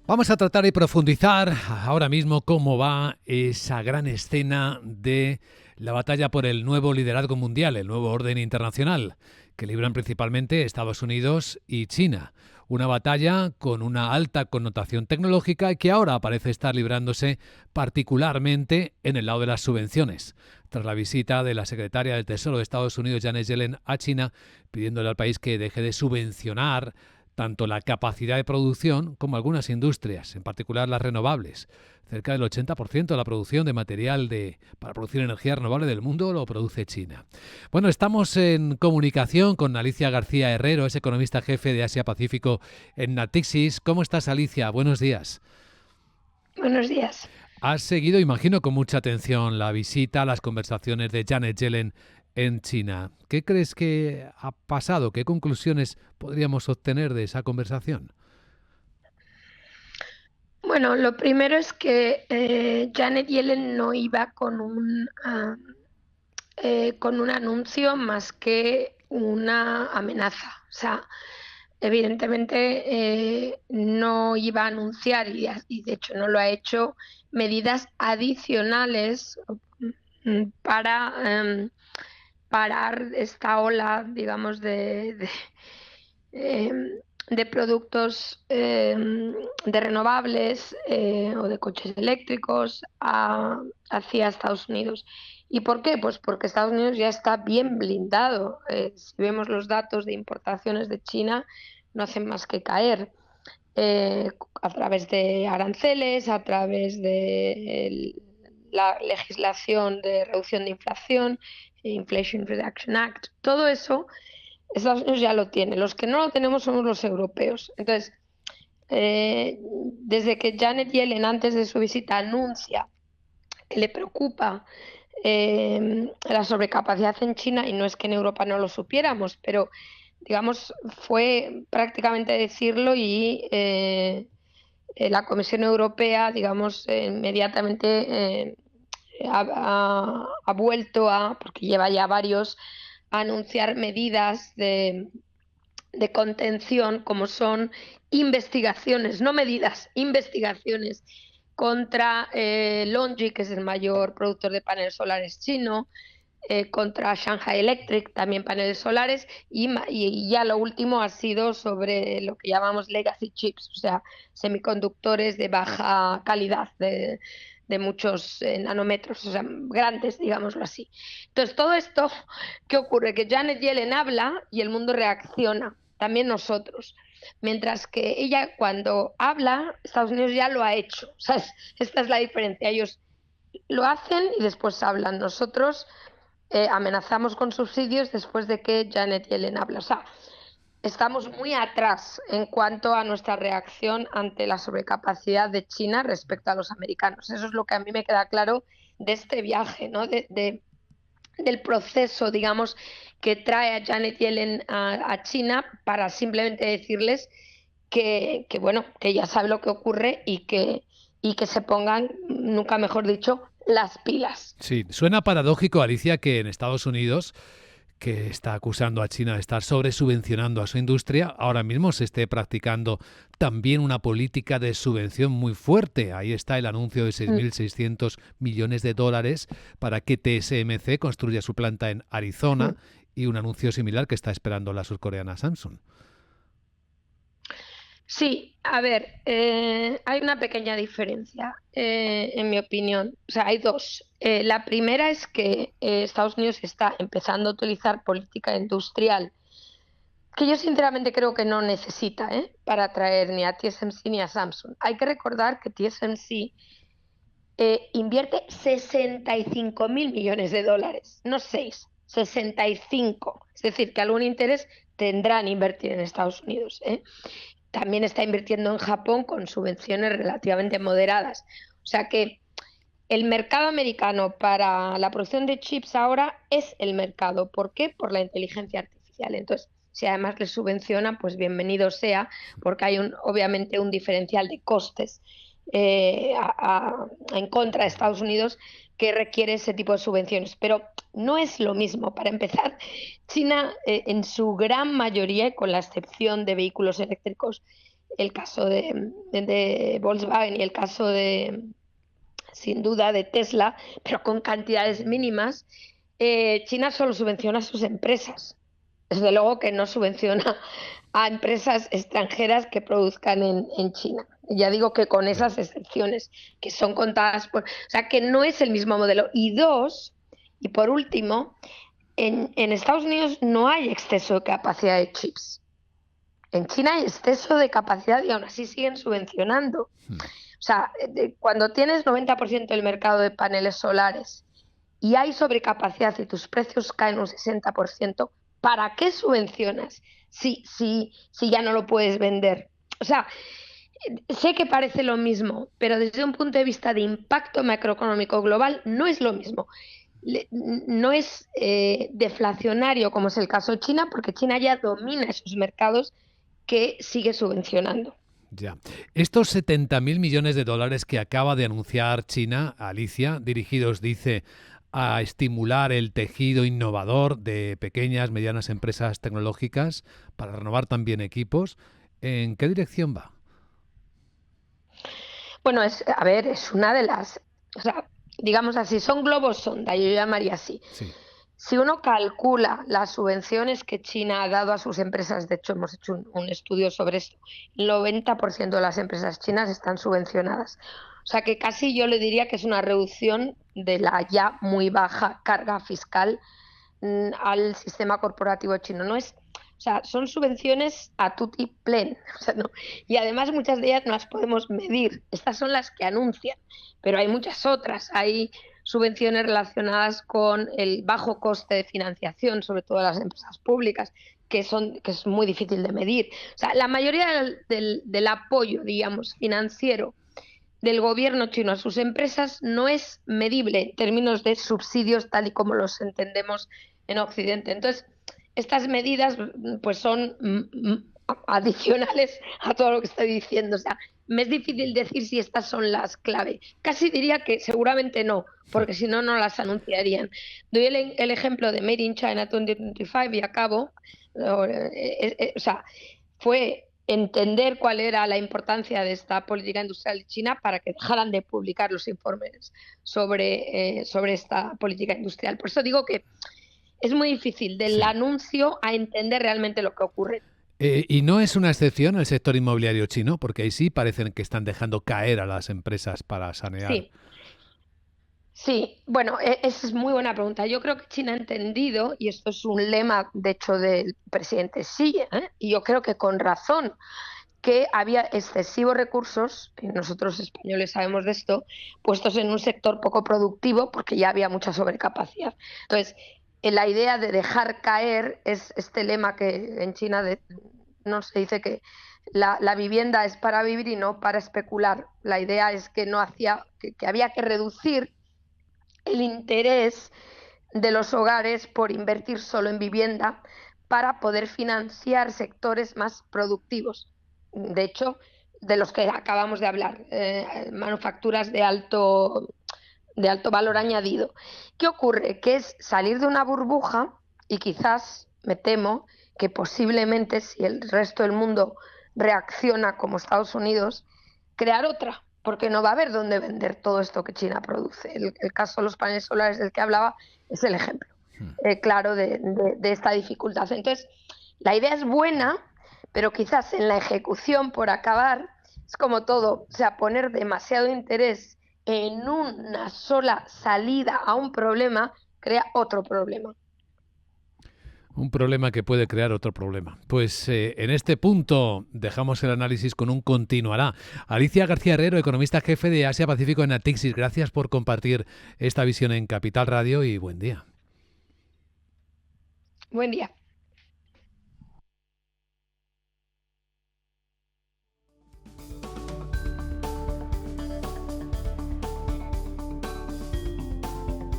Vamos a tratar de profundizar ahora mismo cómo va esa gran escena de la batalla por el nuevo liderazgo mundial, el nuevo orden internacional, que libran principalmente Estados Unidos y China. Una batalla con una alta connotación tecnológica y que ahora parece estar librándose particularmente en el lado de las subvenciones. Tras la visita de la secretaria del Tesoro de Estados Unidos, Janet Yellen, a China, pidiéndole al país que deje de subvencionar tanto la capacidad de producción como algunas industrias, en particular las renovables. Cerca del 80% de la producción de material para producir energía renovable del mundo lo produce China. Bueno, estamos en comunicación con Alicia García Herrero, es economista jefe de Asia Pacífico en Natixis. ¿Cómo estás, Alicia? Buenos días. Buenos días. Has seguido, imagino, con mucha atención la visita, las conversaciones de Janet Yellen en China. ¿Qué crees que ha pasado? ¿Qué conclusiones podríamos obtener de esa conversación? Bueno, lo primero es que Janet Yellen no iba con un anuncio más que una amenaza. O sea, evidentemente no iba a anunciar, y de hecho no lo ha hecho, medidas adicionales para parar esta ola, digamos, em, de productos de renovables o de coches eléctricos hacia Estados Unidos. ¿Y por qué? Pues porque Estados Unidos ya está bien blindado. Si vemos los datos de importaciones de China, no hacen más que caer a través de aranceles, a través de la legislación de reducción de inflación, Inflation Reduction Act, todo eso Estados Unidos ya lo tiene. Los que no lo tenemos somos los europeos. Entonces, desde que Janet Yellen, antes de su visita, anuncia que le preocupa la sobrecapacidad en China, y no es que en Europa no lo supiéramos, pero digamos, fue prácticamente decirlo y la Comisión Europea, digamos, inmediatamente ha vuelto porque lleva ya varios, a anunciar medidas de contención, como son investigaciones, no medidas, investigaciones contra LONGi, que es el mayor productor de paneles solares chino, contra Shanghai Electric, también paneles solares, y ya lo último ha sido sobre lo que llamamos legacy chips, o sea, semiconductores de baja calidad, de muchos nanómetros, o sea, grandes, digámoslo así. Entonces, todo esto, ¿qué ocurre? Que Janet Yellen habla y el mundo reacciona, también nosotros. Mientras que ella, cuando habla, Estados Unidos ya lo ha hecho. O sea, esta es la diferencia. Ellos lo hacen y después hablan. Nosotros amenazamos con subsidios después de que Janet Yellen habla. O sea, estamos muy atrás en cuanto a nuestra reacción ante la sobrecapacidad de China respecto a los americanos. Eso es lo que a mí me queda claro de este viaje, ¿no? Del proceso, digamos, que trae a Janet Yellen a China, para simplemente decirles bueno, que ya sabe lo que ocurre y que se pongan, nunca mejor dicho, las pilas. Sí, suena paradójico, Alicia, que en Estados Unidos, que está acusando a China de estar sobresubvencionando a su industria, ahora mismo se esté practicando también una política de subvención muy fuerte. Ahí está el anuncio de 6.600 millones de dólares para que TSMC construya su planta en Arizona, y un anuncio similar que está esperando la surcoreana Samsung. Sí, a ver, hay una pequeña diferencia, en mi opinión. O sea, hay dos. La primera es que Estados Unidos está empezando a utilizar política industrial, que yo sinceramente creo que no necesita, para atraer ni a TSMC ni a Samsung. Hay que recordar que TSMC invierte 65.000 millones de dólares, no 6, 65. Es decir, que algún interés tendrán invertir en Estados Unidos, ¿eh? También está invirtiendo en Japón con subvenciones relativamente moderadas. O sea que el mercado americano para la producción de chips ahora es el mercado. ¿Por qué? Por la inteligencia artificial. Entonces, si además les subvencionan, pues bienvenido sea, porque hay obviamente un diferencial de costes en contra de Estados Unidos, que requiere ese tipo de subvenciones. Pero no es lo mismo. Para empezar, China, en su gran mayoría, con la excepción de vehículos eléctricos, el caso de Volkswagen y el caso sin duda, de Tesla, pero con cantidades mínimas, China solo subvenciona a sus empresas. Desde luego que no subvenciona a empresas extranjeras que produzcan en China. Ya digo que con esas excepciones, que son contadas por... O sea, que no es el mismo modelo. Y dos, y por último, en Estados Unidos no hay exceso de capacidad de chips. En China hay exceso de capacidad y aún así siguen subvencionando. O sea, cuando tienes 90% del mercado de paneles solares y hay sobrecapacidad y tus precios caen un 60%, ¿para qué subvencionas si ya no lo puedes vender? O sea, sé que parece lo mismo, pero desde un punto de vista de impacto macroeconómico global no es lo mismo. No es deflacionario como es el caso de China, porque China ya domina esos mercados que sigue subvencionando. Ya. Estos 70.000 millones de dólares que acaba de anunciar China, Alicia, dirigidos, dice, a estimular el tejido innovador de pequeñas, medianas empresas tecnológicas para renovar también equipos, ¿en qué dirección va? Bueno, a ver, es una de las, o sea, digamos así, son globos sonda, yo llamaría así. Sí. Si uno calcula las subvenciones que China ha dado a sus empresas, de hecho hemos hecho un estudio sobre esto, el 90% de las empresas chinas están subvencionadas. O sea que casi yo le diría que es una reducción de la ya muy baja carga fiscal al sistema corporativo chino. No es, o sea, son subvenciones a tutti plen. O sea, no, y además muchas de ellas no las podemos medir. Estas son las que anuncian, pero hay muchas otras. Hay subvenciones relacionadas con el bajo coste de financiación, sobre todo de las empresas públicas, que es muy difícil de medir. O sea, la mayoría del apoyo, digamos, financiero del gobierno chino a sus empresas no es medible en términos de subsidios tal y como los entendemos en Occidente. Entonces, estas medidas pues son adicionales a todo lo que estoy diciendo. O sea, me es difícil decir si estas son las clave. Casi diría que seguramente no, porque si no, no las anunciarían. Doy el ejemplo de Made in China 2025 y acabo. O sea, fue entender cuál era la importancia de esta política industrial de China para que dejaran de publicar los informes sobre esta política industrial. Por eso digo que es muy difícil del Sí. anuncio a entender realmente lo que ocurre. Y no es una excepción el sector inmobiliario chino, porque ahí sí parecen que están dejando caer a las empresas para sanear. Sí, sí, bueno, esa es muy buena pregunta. Yo creo que China ha entendido, y esto es un lema, de hecho, del presidente Xi, y yo creo que con razón, que había excesivos recursos, y nosotros españoles sabemos de esto, puestos en un sector poco productivo porque ya había mucha sobrecapacidad. Entonces, la idea de dejar caer es este lema que en China no se dice que la vivienda es para vivir y no para especular. La idea es que que había que reducir el interés de los hogares por invertir solo en vivienda para poder financiar sectores más productivos. De hecho, de los que acabamos de hablar, manufacturas de alto valor añadido. ¿Qué ocurre? Que es salir de una burbuja y quizás, me temo, que posiblemente si el resto del mundo reacciona como Estados Unidos, crear otra, porque no va a haber dónde vender todo esto que China produce. El caso de los paneles solares del que hablaba es el ejemplo claro de esta dificultad. Entonces, la idea es buena, pero quizás en la ejecución, por acabar, es como todo, o sea, poner demasiado interés en una sola salida a un problema crea otro problema. Un problema que puede crear otro problema. Pues en este punto dejamos el análisis con un continuará. Alicia García Herrero, economista jefe de Asia Pacífico en Natixis, gracias por compartir esta visión en Capital Radio y buen día. Buen día.